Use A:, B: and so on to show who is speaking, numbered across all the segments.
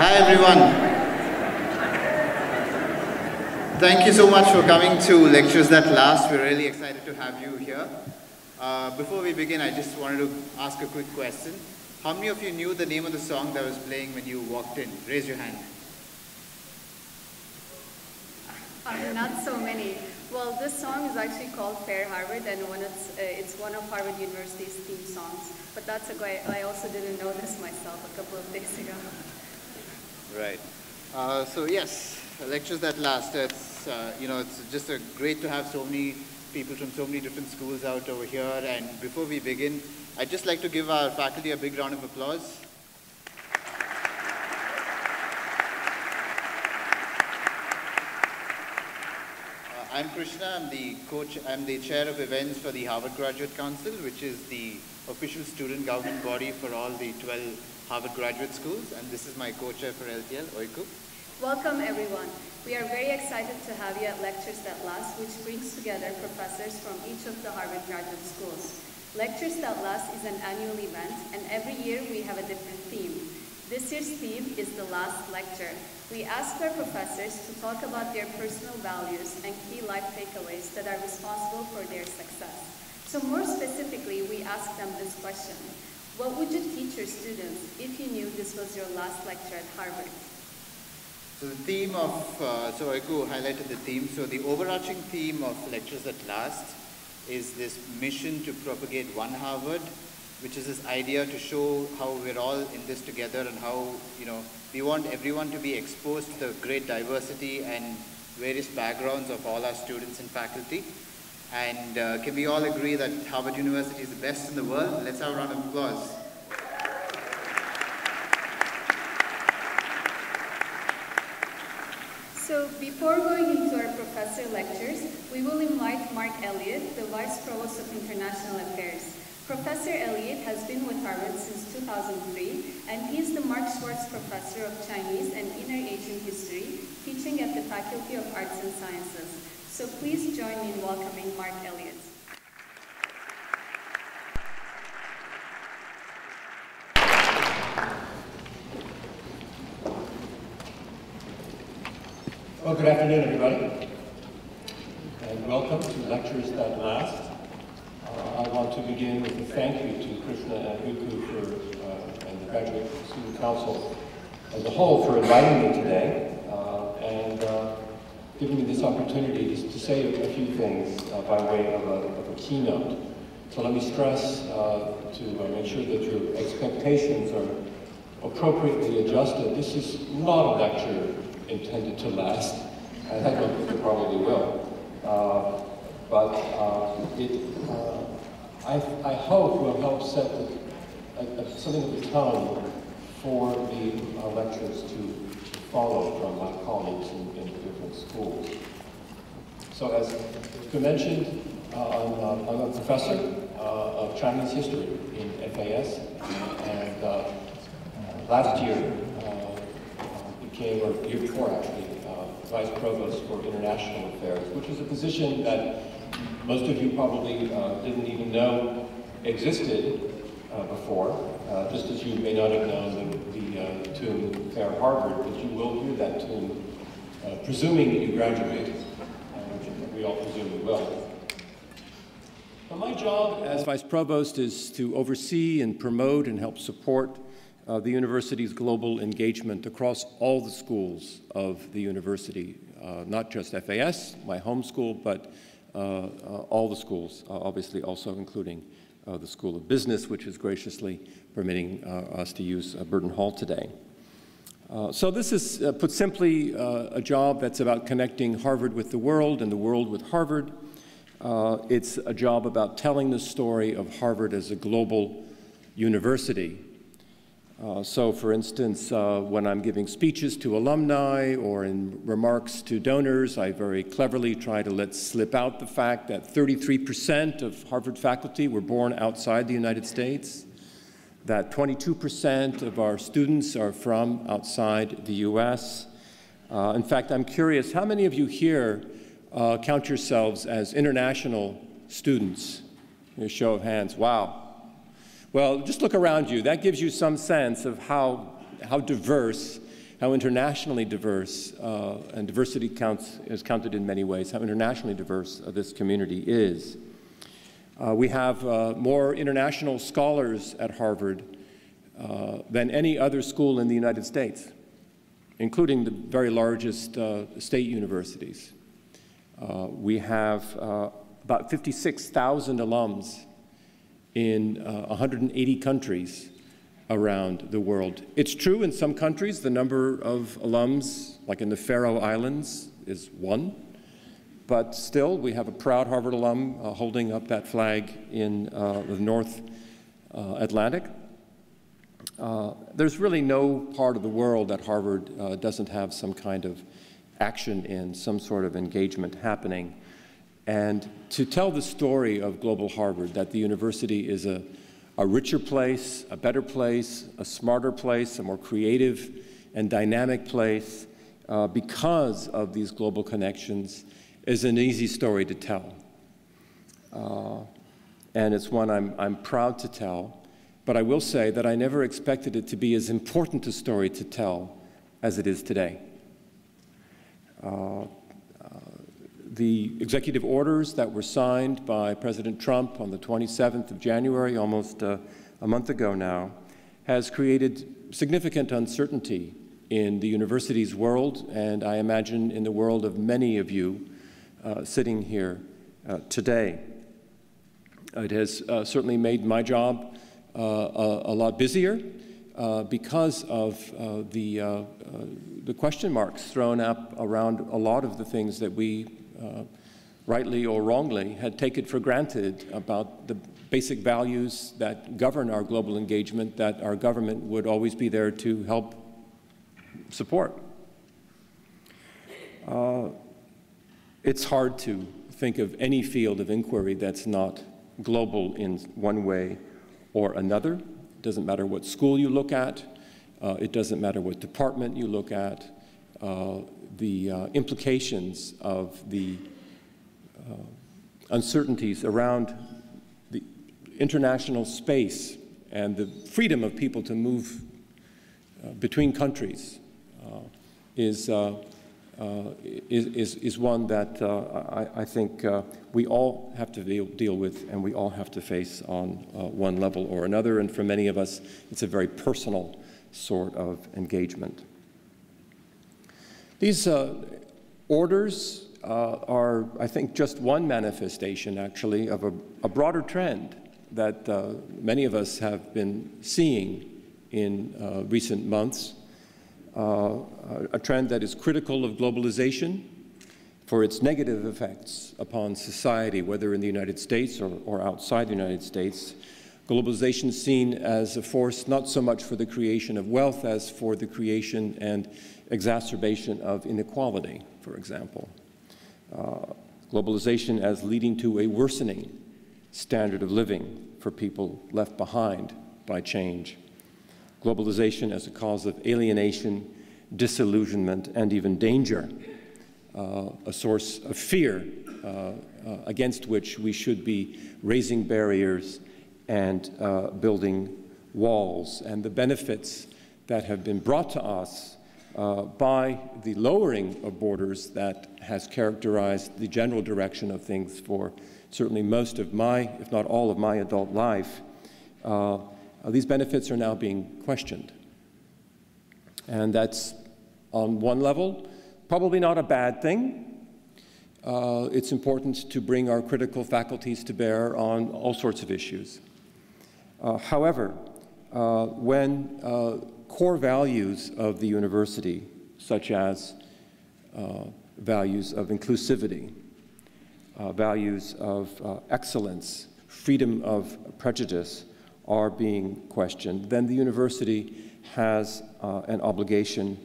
A: Hi everyone. Thank you so much for coming to Lectures That Last. We're really excited to have you here. Before we begin, I just wanted to ask a quick question. How many of you knew the name of the song that was playing when you walked in? Raise your hand.
B: Not so many. Well, this song is actually called Fair Harvard, and it's one of Harvard University's theme songs. But that's okay. I also didn't know this myself a couple of days ago.
A: Right. So yes, Lectures That Last. It's it's just great to have so many people from so many different schools out over here. And before we begin, I'd just like to give our faculty a big round of applause. I'm Krishna. I'm the chair of events for the Harvard Graduate Council, which is the official student government body for all the 12 Harvard graduate schools. And this is my co-chair for LTL, Oiku.
B: Welcome, everyone. We are very excited to have you at Lectures That Last, which brings together professors from each of the Harvard graduate schools. Lectures That Last is an annual event, and every year we have a different theme. This year's theme is The Last Lecture. We ask our professors to talk about their personal values and key life takeaways that are responsible for their success. So more specifically, we ask them this question: what would you teach your students if you knew this was your last lecture at Harvard?
A: So the theme of, so Oiku highlighted the theme. So the overarching theme of Lectures That Last is this mission to propagate one Harvard, which is this idea to show how we're all in this together and how, we want everyone to be exposed to the great diversity and various backgrounds of all our students and faculty. And can we all agree that Harvard University is the best in the world? Let's have a round of applause.
B: So before going into our professor lectures, we will invite Mark Elliott, the Vice Provost of International Affairs. Professor Elliott has been with Harvard since 2003, and he is the Mark Schwartz Professor of Chinese and Inner Asian History, teaching at the Faculty of Arts and Sciences. So please join me in welcoming Mark Elliott.
C: Well, good afternoon, everybody, and welcome to Lectures That Last. I want to begin with a thank you to Krishna and Oiku and the Graduate Student Council as a whole for inviting me today and giving me this opportunity to say a few things by way of a keynote. So let me stress to make sure that your expectations are appropriately adjusted. This is not a lecture intended to last, and I don't think it probably will. I hope will help set something of the tone for the lectures to follow from my colleagues in different schools. So as you mentioned, I'm a professor of Chinese history in FAS, and last year became, or the year before actually, Vice Provost for International Affairs, which is a position that most of you probably didn't even know existed before, just as you may not have known the tune Fair Harvard, but you will hear that tune, presuming that you graduate, which we all presume you will. Now, my job as Vice Provost is to oversee and promote and help support the university's global engagement across all the schools of the university, not just FAS, my home school, but all the schools, obviously also including the School of Business, which is graciously permitting us to use Burton Hall today. So this is, put simply, a job that's about connecting Harvard with the world and the world with Harvard. It's a job about telling the story of Harvard as a global university. So, for instance, when I'm giving speeches to alumni or in remarks to donors, I very cleverly try to let slip out the fact that 33% of Harvard faculty were born outside the United States, that 22% of our students are from outside the US. In fact, I'm curious, how many of you here count yourselves as international students? A show of hands. Wow. Well, just look around you. That gives you some sense of how diverse how internationally diverse, and diversity is counted in many ways, how internationally diverse this community is. We have more international scholars at Harvard than any other school in the United States, including the very largest state universities. We have about 56,000 alums in 180 countries around the world. It's true in some countries the number of alums, like in the Faroe Islands, is 1. But still, we have a proud Harvard alum holding up that flag in the North Atlantic. There's really no part of the world that Harvard doesn't have some kind of action in, some sort of engagement happening. And to tell the story of Global Harvard, that the university is a richer place, a better place, a smarter place, a more creative and dynamic place because of these global connections, is an easy story to tell. And it's one I'm proud to tell. But I will say that I never expected it to be as important a story to tell as it is today. The executive orders that were signed by President Trump on the 27th of January, almost a month ago now, has created significant uncertainty in the university's world, and I imagine in the world of many of you sitting here today. It has certainly made my job a lot busier because of the question marks thrown up around a lot of the things that we, rightly or wrongly, had taken for granted about the basic values that govern our global engagement, that our government would always be there to help support. It's hard to think of any field of inquiry that's not global in one way or another. It doesn't matter what school you look at. It doesn't matter what department you look at. The implications of the uncertainties around the international space and the freedom of people to move between countries is one that I think we all have to deal with, and we all have to face on one level or another. And for many of us, it's a very personal sort of engagement. These orders are, I think, just one manifestation, actually, of a broader trend that many of us have been seeing in recent months. A trend that is critical of globalization for its negative effects upon society, whether in the United States or outside the United States. Globalization is seen as a force not so much for the creation of wealth as for the creation and exacerbation of inequality, for example. Globalization as leading to a worsening standard of living for people left behind by change. Globalization as a cause of alienation, disillusionment, and even danger, a source of fear against which we should be raising barriers and building walls. And the benefits that have been brought to us by the lowering of borders that has characterized the general direction of things for certainly most of my, if not all of my adult life, these benefits are now being questioned. And that's, on one level, probably not a bad thing. It's important to bring our critical faculties to bear on all sorts of issues. However, when core values of the university, such as values of inclusivity, values of excellence, freedom of prejudice, are being questioned, then the university has an obligation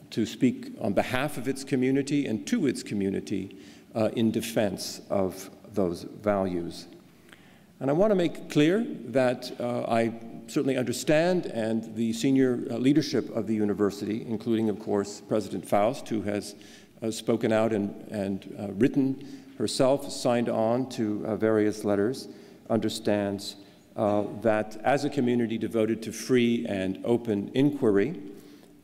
C: to speak on behalf of its community and to its community in defense of those values. And I want to make clear that I certainly understand, and the senior leadership of the university, including, of course, President Faust, who has spoken out and written herself, signed on to various letters, understands that as a community devoted to free and open inquiry,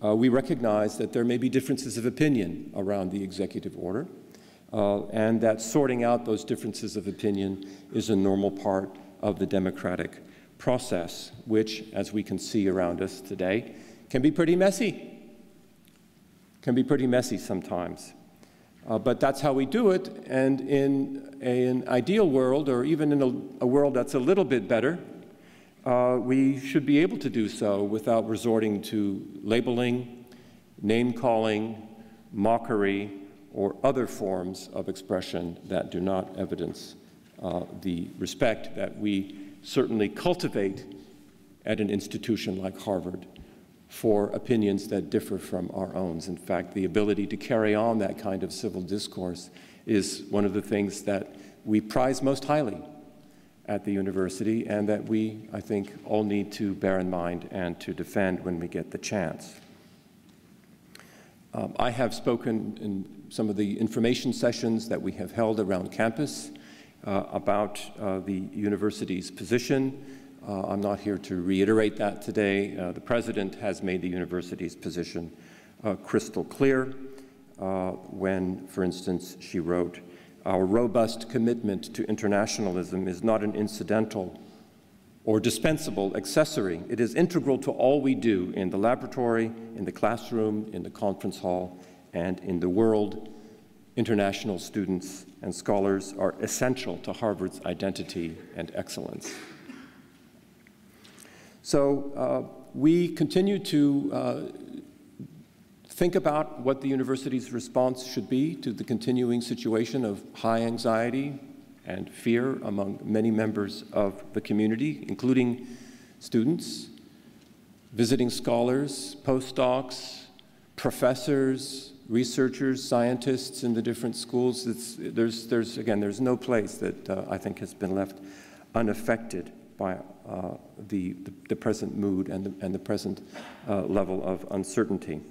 C: we recognize that there may be differences of opinion around the executive order, and that sorting out those differences of opinion is a normal part of the democratic process, which, as we can see around us today, can be pretty messy. Can be pretty messy sometimes. But that's how we do it, and in an ideal world, or even in a world that's a little bit better, we should be able to do so without resorting to labeling, name-calling, mockery, or other forms of expression that do not evidence the respect that we certainly cultivate at an institution like Harvard for opinions that differ from our own. In fact, the ability to carry on that kind of civil discourse is one of the things that we prize most highly at the university, and that we, I think, all need to bear in mind and to defend when we get the chance. I have spoken in some of the information sessions that we have held around campus about the university's position. I'm not here to reiterate that today. The President has made the university's position crystal clear when, for instance, she wrote, "Our robust commitment to internationalism is not an incidental or dispensable accessory. It is integral to all we do in the laboratory, in the classroom, in the conference hall, and in the world. International students and scholars are essential to Harvard's identity and excellence." So we continue to think about what the university's response should be to the continuing situation of high anxiety and fear among many members of the community, including students, visiting scholars, postdocs, professors, researchers, scientists in the different schools. There's no place that I think has been left unaffected by the present mood and the present level of uncertainty.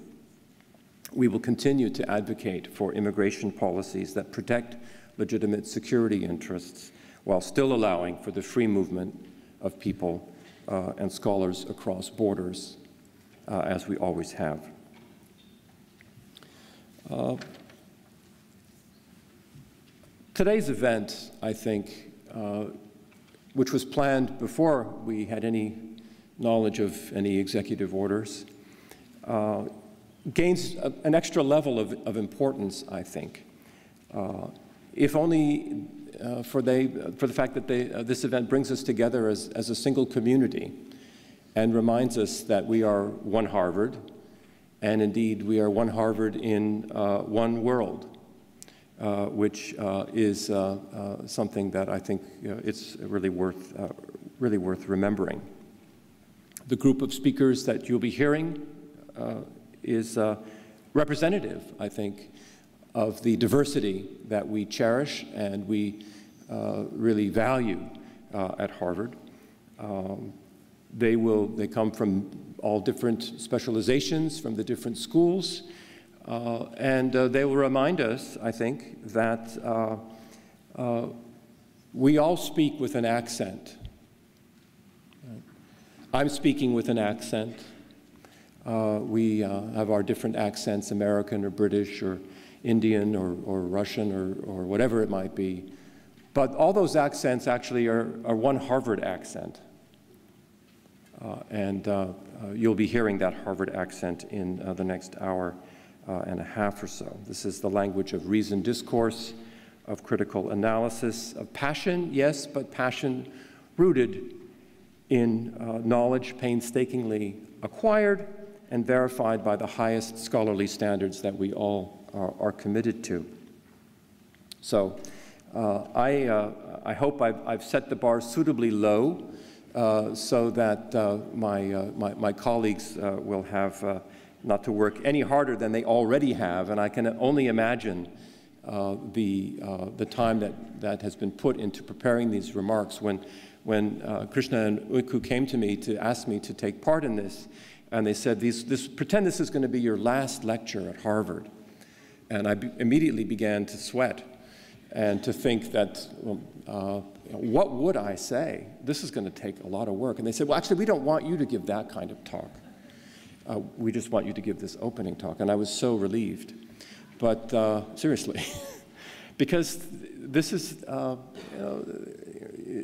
C: We will continue to advocate for immigration policies that protect legitimate security interests while still allowing for the free movement of people and scholars across borders, as we always have. Today's event, I think, which was planned before we had any knowledge of any executive orders, gains an extra level of importance, I think, if only for the fact that this event brings us together as a single community and reminds us that we are one Harvard, and indeed we are one Harvard in one world, which is something that I think it's really worth remembering. The group of speakers that you'll be hearing is representative, I think, of the diversity that we cherish and we really value at Harvard. They come from all different specializations, from the different schools, and they will remind us, I think, that we all speak with an accent. I'm speaking with an accent. We have our different accents, American or British or Indian or Russian or whatever it might be. But all those accents actually are one Harvard accent. And you'll be hearing that Harvard accent in the next hour and a half or so. This is the language of reasoned discourse, of critical analysis, of passion, yes, but passion rooted in knowledge painstakingly acquired and verified by the highest scholarly standards that we all are committed to. So I hope I've set the bar suitably low so that my colleagues will have not to work any harder than they already have, and I can only imagine the time that has been put into preparing these remarks. When Krishna and Uku came to me to ask me to take part in this, and they said, pretend this is going to be your last lecture at Harvard. And I immediately began to sweat and to think that, what would I say? This is going to take a lot of work. And they said, well, actually, we don't want you to give that kind of talk. we just want you to give this opening talk. And I was so relieved. But seriously, because this is,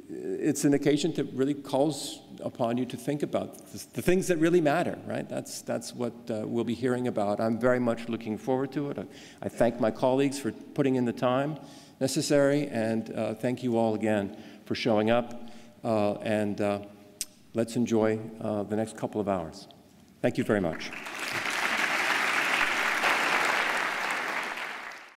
C: it's an occasion that really calls upon you to think about the things that really matter, right? That's what we'll be hearing about. I'm very much looking forward to it. I thank my colleagues for putting in the time necessary, and thank you all again for showing up. Let's enjoy the next couple of hours. Thank you very much.